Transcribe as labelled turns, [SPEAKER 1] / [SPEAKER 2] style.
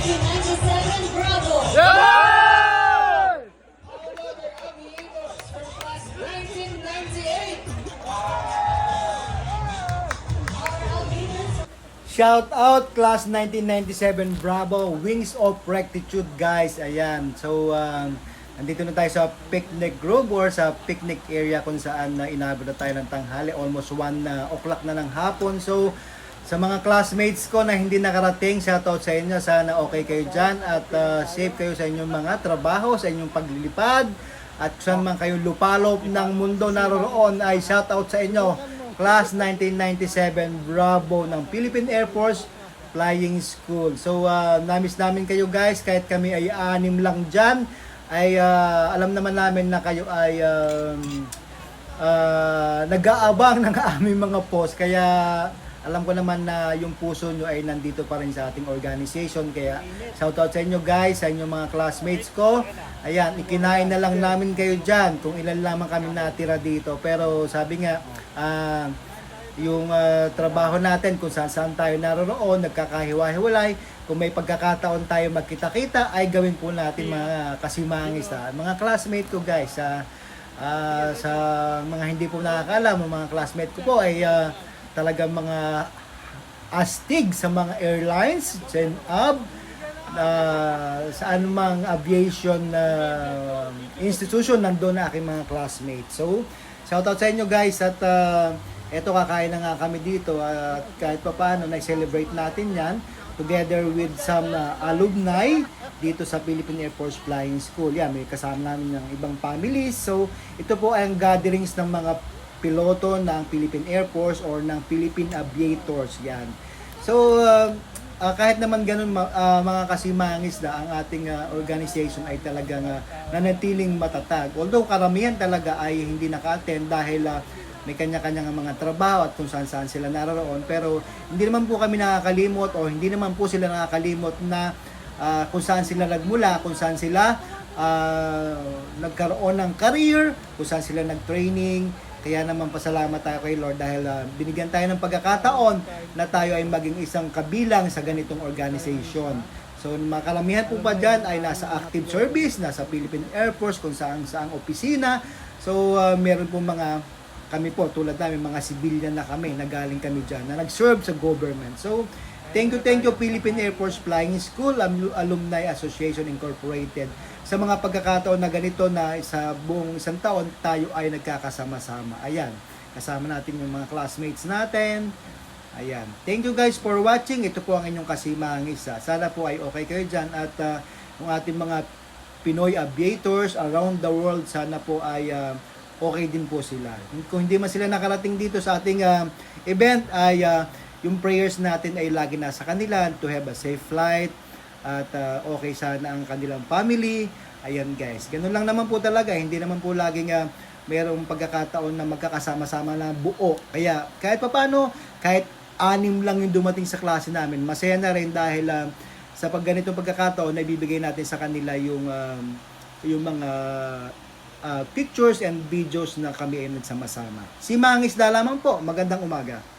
[SPEAKER 1] 1997 Bravo.
[SPEAKER 2] Yeah!
[SPEAKER 1] How about our aviators from class 1998? Our aviators.
[SPEAKER 3] Shout out class 1997 Bravo, Wings of Rectitude guys. Ayan. So nandito na tayo sa picnic grove or sa picnic area kung saan inabot na tayo ng tanghali, almost 1 o'clock na ng hapon. So sa mga classmates ko na hindi nakarating, shout out sa inyo. Sana okay kayo dyan at safe kayo sa inyong mga trabaho, sa inyong paglilipad at saan man kayo lupalop ng mundo naroroon ay shout out sa inyo. Class 1997 Bravo ng Philippine Air Force Flying School. So, namiss namin kayo guys, kahit kami ay 6 lang dyan, ay alam naman namin na kayo ay nag-aabang ng aming mga post. Kaya, alam ko naman na yung puso nyo ay nandito pa rin sa ating organization. Kaya, shoutout sa inyo guys, sa inyong mga classmates ko. Ayan, ikinain na lang namin kayo dyan kung ilan lamang kami natira dito. Pero sabi nga, yung trabaho natin kung saan tayo naroroon, nagkakahiwa-hiwalay. Kung may pagkakataon tayo magkita-kita, ay gawin po natin mga kasimangis. Mga classmate ko guys, sa mga hindi po nakakaalam, mga classmate ko po ay talagang mga astig sa mga airlines, CENAB, sa anumang aviation institution, nandun na aking mga classmates. So, shoutout sa inyo guys at eto kakain na nga kami dito at kahit pa paano na-celebrate natin yan together with some alumni dito sa Philippine Air Force Flying School. Yan, may kasama namin ng ibang families. So, ito po ay ang gatherings ng mga piloto ng Philippine Air Force or ng Philippine Aviators. Yan. So, kahit naman ganun mga kasimangis na ang ating organization ay talagang nanatiling matatag. Although karamihan talaga ay hindi naka-attend dahil may kanya-kanyang mga trabaho at kung saan-saan sila naroon. Pero hindi naman po kami nakakalimot o hindi naman po sila nakakalimot na kung saan sila nagmula, kung saan sila nagkaroon ng career, kung saan sila nag-training. Kaya naman pasalamat tayo kay Lord dahil binigyan tayo ng pagkakataon na tayo ay maging isang kabilang sa ganitong organization. So makalamihan po pa dyan ay nasa active service, nasa Philippine Air Force, kung saan opisina. So meron po kami po tulad namin, mga civilian na kami, nagaling kami dyan, na nag-serve sa government. So thank you Philippine Air Force Flying School Alumni Association Incorporated sa mga pagkakataon na ganito na sa buong isang taon tayo ay nagkakasama-sama. Ayan, kasama natin yung mga classmates natin. Ayan, thank you guys for watching. Ito po ang inyong kasimangis. Sana po ay okay kayo dyan at yung ating mga Pinoy aviators around the world, sana po ay okay din po sila. Kung hindi man sila nakarating dito sa ating event ay yung prayers natin ay lagi nasa kanila to have a safe flight at okay sana ang kanilang family. Ayan guys, ganun lang naman po talaga, hindi naman po laging mayroong pagkakataon na magkakasama-sama na buo. Kaya kahit papano, kahit 6 lang yung dumating sa klase namin, masaya na rin dahil sa ganitong pagkakataon na ibibigay natin sa kanila yung mga pictures and videos na kami ay nagsama-sama. Si Mangis lamang po, magandang umaga.